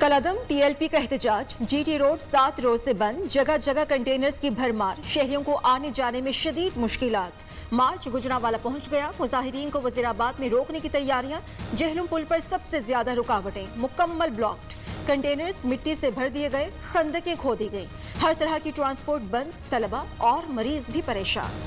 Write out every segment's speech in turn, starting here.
कलअदम TLP का एहतजाज। GT road 7 रोज से बंद, जगह जगह कंटेनर्स की भरमार, शहरियों को आने जाने में शदीद मुश्किलात। मार्च गुजरांवाला पहुंच गया, मुजाहिरीन को वजीराबाद में रोकने की तैयारियां। जेहलम पुल पर सबसे ज्यादा रुकावटें, मुकम्मल ब्लॉक्ड। कंटेनर्स मिट्टी से भर दिए गए, खंदकें खोदी गई। हर तरह की ट्रांसपोर्ट बंद, तलबा और मरीज भी परेशान।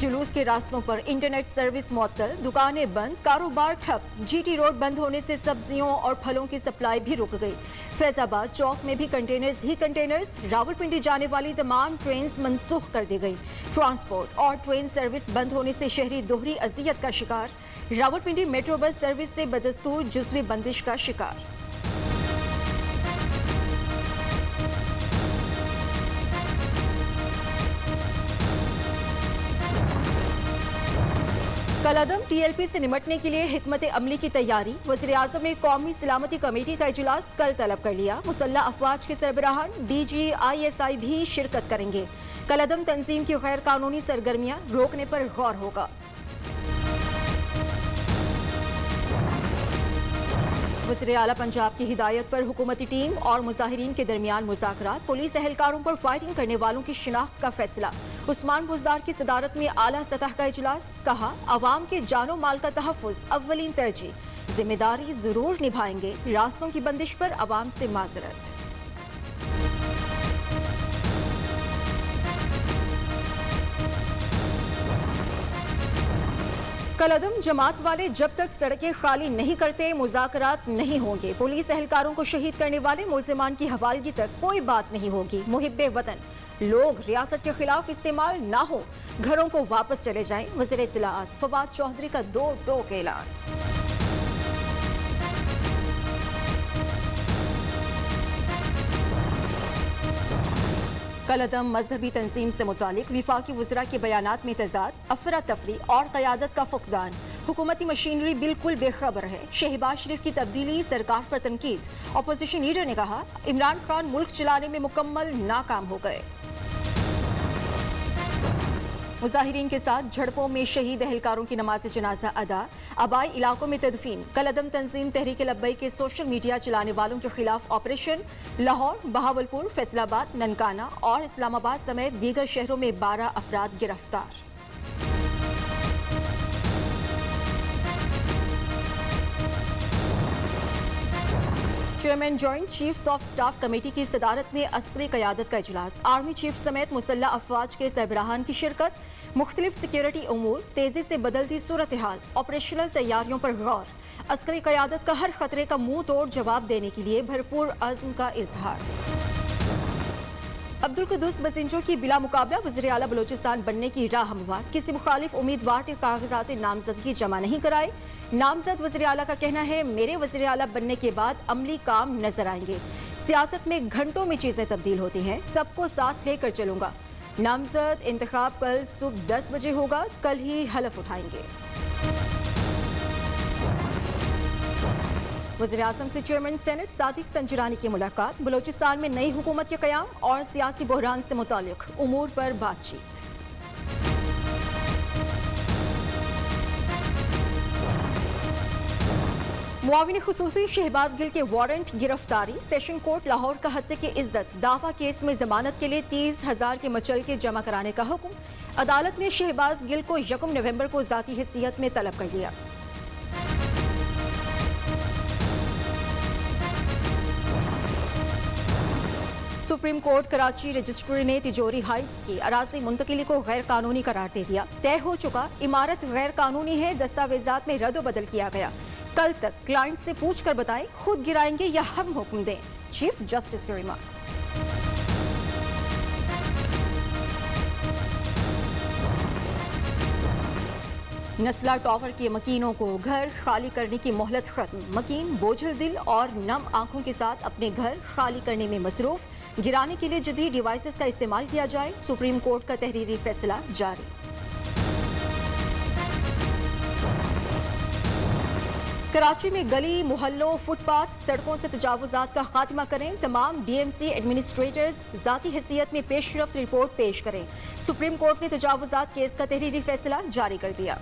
जुलूस के रास्तों पर इंटरनेट सर्विस मुअत्तल, दुकानें बंद, कारोबार ठप। जीटी रोड बंद होने से सब्जियों और फलों की सप्लाई भी रुक गई। फैजाबाद चौक में भी कंटेनर्स ही कंटेनर्स। रावलपिंडी जाने वाली तमाम ट्रेन मंसूख कर दी गई। ट्रांसपोर्ट और ट्रेन सर्विस बंद होने से शहरी दोहरी अजियत का शिकार। रावलपिंडी मेट्रो बस सर्विस से बदस्तूर जुज़वी बंदिश का शिकार। कलअदम टीएलपी से निपटने के लिए हिकमत अमली की तैयारी। वज़ीर-ए-आज़म ने कौमी सलामती कमेटी का इजलास कल तलब कर लिया। मुसल्लह अफवाज के सरबराहान डीजी ISI भी शिरकत करेंगे। कलअदम तंजीम की गैर कानूनी सरगर्मियां रोकने पर गौर होगा। वज़ीर-ए-आला पंजाब की हिदायत पर हुकूमती टीम और मुजाहिरीन के दरमियान मुज़ाकरात। पुलिस एहलकारों पर फायरिंग करने वालों की शिनाख्त का फैसला। उस्मान बुज़दार की सदारत में आला सतह का इजलास। कहा, अवाम के जानो माल का तहफ़्फ़ुज़ अव्वलीन तरजीह, जिम्मेदारी जरूर निभाएंगे। रास्तों की बंदिश पर अवाम से माजरत। कलअदम जमात वाले जब तक सड़कें खाली नहीं करते मुज़ाकरात नहीं होंगे। पुलिस एहलकारों को शहीद करने वाले मुल्ज़िमान की हवालगी तक कोई बात नहीं होगी। मुहिब्बे वतन लोग रियासत के खिलाफ इस्तेमाल ना हो, घरों को वापस चले जाएं। वज़ीर इत्तलाआत फवाद चौधरी का दो टोक ऐलान। कलअदम मजहबी तंजीम से मुतालिक विफाकी वज़रा के बयानात में तजाद, अफरा तफरी और क़यादत का फुक़दान। हुकूमती मशीनरी बिल्कुल बेखबर है। शहबाज शरीफ की तब्दीली, सरकार पर तनकीद। अपोजिशन लीडर ने कहा, इमरान खान मुल्क चलाने में मुकम्मल नाकाम हो गए। मुजाहिरीन के साथ झड़पों में शहीद एहलकारों की नमाज जनाजा अदा। आबाई इलाकों में तदफीन। कलअदम तंजीम तहरीक लब्बैक के सोशल मीडिया चलाने वालों के खिलाफ ऑपरेशन। लाहौर, बहावलपुर, फैसलाबाद, ननकाना और इस्लामाबाद समेत दीगर शहरों में 12 अफराद गिरफ्तार। Chairman joint chiefs of staff committee की सदारत में अस्करी क़यादत का इजलास। आर्मी चीफ समेत मुसल्लह अफवाज के सरबराहान की शिरकत। मुख्तलिफ सिक्योरिटी उमूर, तेजी से बदलती सूरत हाल, ऑपरेशनल तैयारियों पर गौर। अस्करी क़यादत का हर खतरे का मुंह तोड़ जवाब देने के लिए भरपूर अज़्म का इजहार। अब्दुल कुद्दूस बसिंजो की बिला मुकाबला वज़ीर आला बलोचिस्तान बनने की राह हमवार। किसी मुखालिफ उम्मीदवार के कागजात नामजदगी जमा नहीं कराए। नामजद वज़ीर आला का कहना है, मेरे वज़ीर आला बनने के बाद अमली काम नजर आएंगे। सियासत में घंटों में चीजें तब्दील होती हैं, सबको साथ लेकर चलूंगा। नामजद इंतखाब कल सुबह 10 बजे होगा, कल ही हलफ उठाएंगे। वज़ीर-ए-आज़म से चेयरमैन सेनेट सादिक संजरानी की मुलाकात। बलोचिस्तान में नई हुकूमत के क़याम और सियासी बहरान से मुतालिक उमूर पर बातचीत। मुआविन खुसूसी शहबाज गिल के वारंट गिरफ्तारी। सेशन कोर्ट लाहौर का हत्या की इज्जत दावा केस में जमानत के लिए 30,000 के मचल के जमा कराने का हुक्म। अदालत ने शहबाज गिल को 1 नवंबर को जाती हैसियत में तलब कर लिया। सुप्रीम कोर्ट कराची रजिस्ट्री ने तिजोरी हाइट्स की अराजी मुंतकिली को गैर कानूनी करार दे दिया। तय हो चुका, इमारत गैर कानूनी है, दस्तावेजात में रद्द बदल किया गया। कल तक क्लाइंट से पूछ कर बताएं, खुद गिराएंगे या हम हुक्म दें। चीफ जस्टिस के रिमार्क्स। नस्ला टावर के मकीनों को घर खाली करने की मोहलत खत्म। मकीन बोझल दिल और नम आंखों के साथ अपने घर खाली करने में मसरूफ। गिराने के लिए जदीद डिवाइसेस का इस्तेमाल किया जाए। सुप्रीम कोर्ट का तहरीरी फैसला जारी। कराची में गली मोहल्लों फुटपाथ सड़कों से तजावुजात का खात्मा करें। तमाम डीएमसी एडमिनिस्ट्रेटर्स ज़ाती हैसियत में पेशरफ्त रिपोर्ट पेश करें। सुप्रीम कोर्ट ने तजावुजात केस का तहरीरी फैसला जारी कर दिया।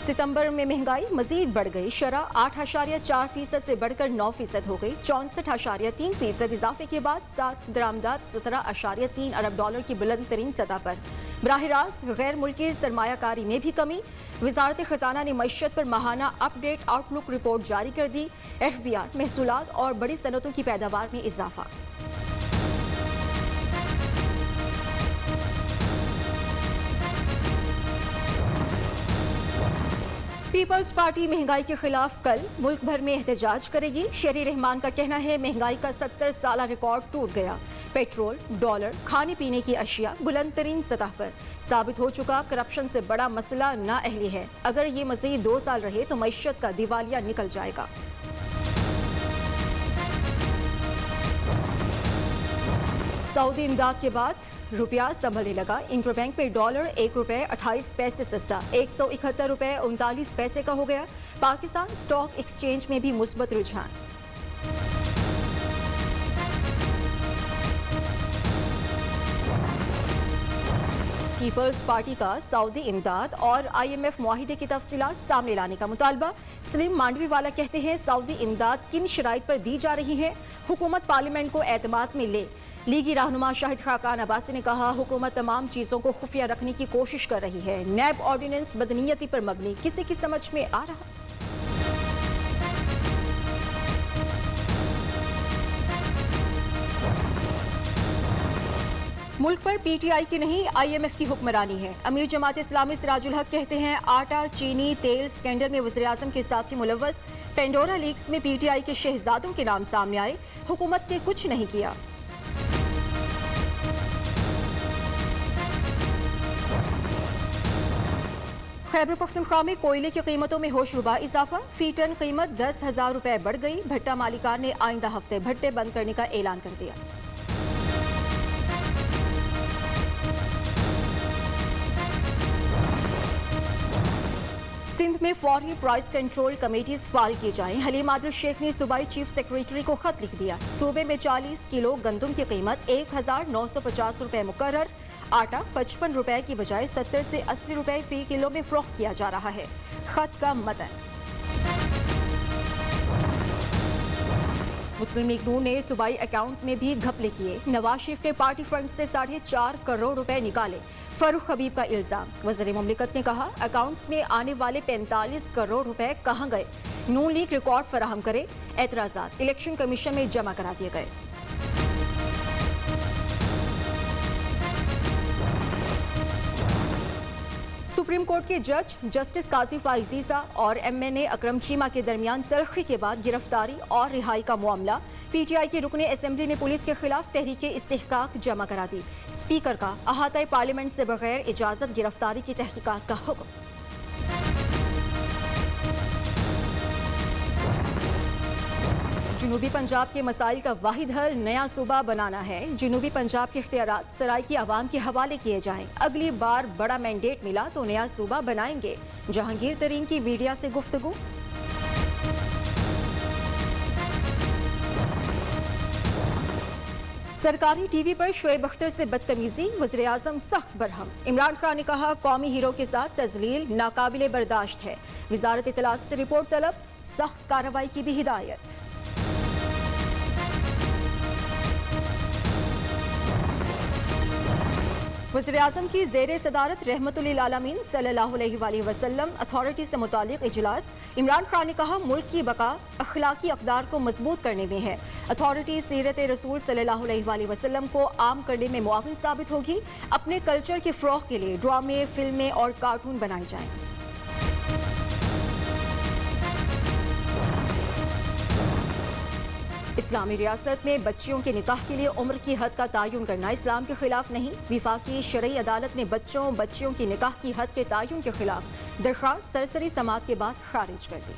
सितंबर में महंगाई मजीद बढ़ गई। शरह 8.4% से बढ़कर 9% हो गई। 64.3% इजाफे के बाद 7 दरामदात 17.3 अरब डॉलर की बुलंद तरीन सतह पर। बराह रास्त गैर मुल्की सरमायाकारी में भी कमी। वजारत खजाना ने मईशत पर माहाना अपडेट आउटलुक रिपोर्ट जारी कर दी। FBR महसूलात और बड़ी सनतों की पैदावार में इजाफा। पीपल्स पार्टी महंगाई के खिलाफ कल मुल्क भर में एहतजाज करेगी। शेरी रहमान का कहना है महंगाई का 70 साल रिकॉर्ड टूट गया। पेट्रोल, डॉलर, खाने पीने की अशिया बुलंद तरीन सतह पर। साबित हो चुका करप्शन से बड़ा मसला नाअहली है। अगर ये मजीद 2 साल रहे तो मईशत का दिवालिया निकल जाएगा। सऊदी इमदाद के बाद रुपया संभलने लगा। इंटरबैंक में डॉलर 1 रुपये 28 पैसे सस्ता 171 रुपये 39 पैसे का हो गया। पाकिस्तान स्टॉक एक्सचेंज में भी मुस्बत रुझान। पीपल्स पार्टी का सऊदी इमदाद और IMF मुआहिदे की तफसीलात सामने लाने का मुतालबा। सलीम मांडवी वाला कहते हैं सऊदी इमदाद किन शराइत पर दी जा रही है, हुकूमत पार्लियामेंट को एतमाद में ले। लीगी रहनुमा शाहिद खाकान अब्बासी ने कहा हुकूमत तमाम चीज़ों को खुफिया रखने की कोशिश कर रही है। नैब ऑर्डिनेंस बदनीयती पर मबनी, किसी की समझ में आ रहा। मुल्क पर PTI की नहीं IMF की हुक्मरानी है। अमीर जमात इस्लामी सिराजुल हक कहते हैं आटा, चीनी, तेल स्कैंडल में वज़ीर आज़म के साथी मुलव्वस। पेंडोरा लीक्स में PTI के शहजादों के नाम सामने आए, हुकूमत ने कुछ नहीं किया। खैबर पख्तूनख्वा में कोयले की कीमतों में होशरुबा इजाफा। फी टन कीमत 10,000 रुपए बढ़ गई। भट्टा मालिकार ने आइंदा हफ्ते भट्टे बंद करने का ऐलान कर दिया। सिंध में फौरी प्राइस कंट्रोल कमेटीज फाल की जाएं। हलीम आदिल शेख ने सूबाई चीफ सेक्रेटरी को खत लिख दिया। सूबे में 40 किलो गंदम की कीमत 1,950 रुपए मुकर्रर। आटा 55 रुपए की बजाय 70 से 80 रुपए फी किलो में फरोख्त किया जा रहा है। खत का मतन। मुस्लिम लीग नून ने सूबाई अकाउंट में भी घपले किए। नवाज शरीफ ने पार्टी फंड से 4.5 करोड़ रुपए निकाले। फरूख हबीब का इल्जाम। वज़ीर मुमलिकत ने कहा अकाउंट्स में आने वाले 45 करोड़ रुपए कहां गए, नून लीग रिकॉर्ड फराहम करे। एतराजात इलेक्शन कमीशन में जमा करा दिए गए। सुप्रीम कोर्ट के जज जस्टिस काजी फाइजीसा और MNA अकरम चीमा के दरमियान तलखी के बाद गिरफ्तारी और रिहाई का मामला। PTI के रुकने असेंबली ने पुलिस के खिलाफ तहरीक इस्तेहकाक जमा करा दी। स्पीकर का अहाता पार्लियामेंट से बगैर इजाजत गिरफ्तारी की तहकीकात का हुक्म। जनूबी पंजाब के मसाइल का वाहिद हल नया सूबा बनाना है। जनूबी पंजाब के इख्तियारात सराय की आवाम के हवाले किए जाएं। अगली बार बड़ा मैंडेट मिला तो नया सूबा बनाएंगे। जहांगीर तरीन की मीडिया से गुफ्तगू। सरकारी टीवी पर शोएब अख्तर से बदतमीजी, वज़ीर आज़म सख्त बरहम। इमरान खान ने कहा कौमी हीरो के साथ तजलील नाकाबिले बर्दाश्त है। वजारत इत्तलात से रिपोर्ट तलब, सख्त कार्रवाई की भी हिदायत। वज़ीर आज़म की ज़ेरे सदारत रहमतुल्लिल आलमीन सल्लल्लाहु अलैहि वसल्लम अथॉरिटी से मुतालिक इजलास। इमरान खान ने कहा मुल्क की बका अखलाकी अक़दार को मजबूत करने में है। अथॉरिटी सीरत रसूल सल्लल्लाहु अलैहि वसल्लम को आम करने में मुआविन साबित होगी। अपने कल्चर के फ़रोग़ के लिए ड्रामे, फिल्में और कार्टून बनाए जाएं। इस्लामी रियासत में बच्चियों के निकाह के लिए उम्र की हद का तयन करना इस्लाम के खिलाफ नहीं। विफाकी शरई अदालत ने बच्चियों की निकाह की हद के तयन के खिलाफ दरख्वास्त सरसरी समाअत के बाद खारिज कर दी।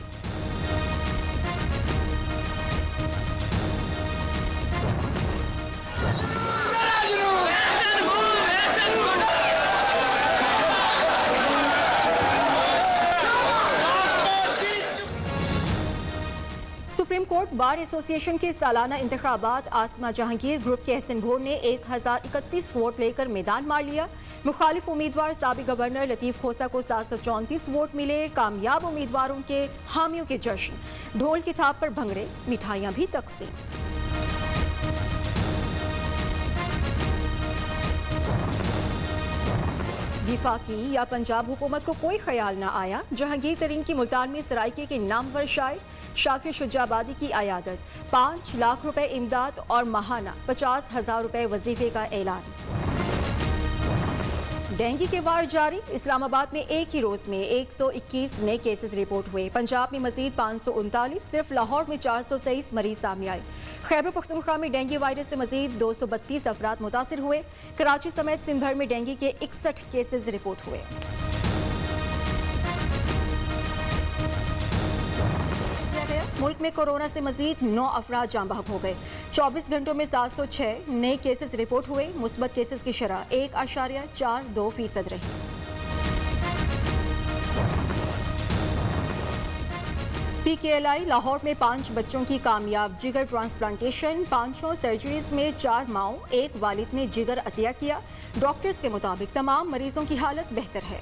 सुप्रीम कोर्ट बार एसोसिएशन के सालाना इंतखाबात आसमा जहांगीर ग्रुप के एहसन भोर ने 1031 वोट लेकर मैदान मार लिया। मुखालिफ उम्मीदवार साबिक गवर्नर लतीफ खोसा को 734 वोट मिले। कामयाब उम्मीदवारों के हामियों के जश्न, ढोल की थाप पर भंगड़े, मिठाइयां भी तकसीम। वफाकी या पंजाब हुकूमत को कोई ख्याल न आया। जहांगीर तरीन की मुल्तान में सराइके के नामवर शायर शाकिर शुजाबादी की अयादत। 5 लाख रुपए इमदाद और माहाना 50,000 रुपए वजीफे का ऐलान। डेंगू के वार जारी। इस्लामाबाद में एक ही रोज में 121 नए केसेस रिपोर्ट हुए। पंजाब में मजीद 539, सिर्फ लाहौर में 423 मरीज सामने आए। खैबर पख्तूनख्वा में डेंगू वायरस से मजीद 232 अफराद मुतासिर हुए। कराची समेत सिंध भर में डेंगू के 61 केसेस रिपोर्ट हुए। मुल्क में कोरोना से मजीद 9 अफराद जाँ बहक हो गए। 24 घंटों में 706 नए केसेस रिपोर्ट हुए। मुस्बत केसेस की शरह 1.42% रही। PKLI लाहौर में 5 बच्चों की कामयाब जिगर ट्रांसप्लांटेशन। 5 सर्जरीज में 4 माओं, 1 वालिद ने जिगर अतिया किया। डॉक्टर्स के मुताबिक तमाम मरीजों की हालत बेहतर है।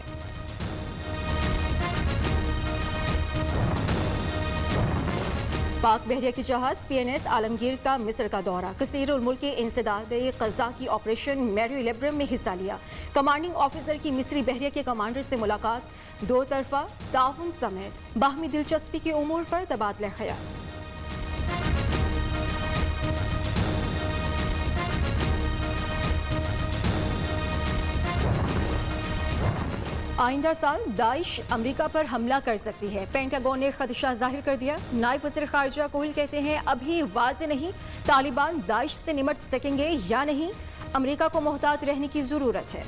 पाक बहरिया की जहाज PNS आलमगीर का मिस्र का दौरा। कसीरुल मुल्क के इंसदाद क़ज़ा की ऑपरेशन मैरी लिब्रम में हिस्सा लिया। कमांडिंग ऑफिसर की मिस्री बहरिया के कमांडर से मुलाकात। 2 तरफा ताउन समेत बाहमी दिलचस्पी के उमूर पर तबादला ख्याल। आइंदा साल दाइश अमेरिका पर हमला कर सकती है। पेंटागन ने खदशा जाहिर कर दिया। नायब वज़ीर ख़ारजा कोहिल कहते हैं अभी वाज़ेह नहीं तालिबान दाइश से निमट सकेंगे या नहीं। अमेरिका को मोहतात रहने की ज़रूरत है।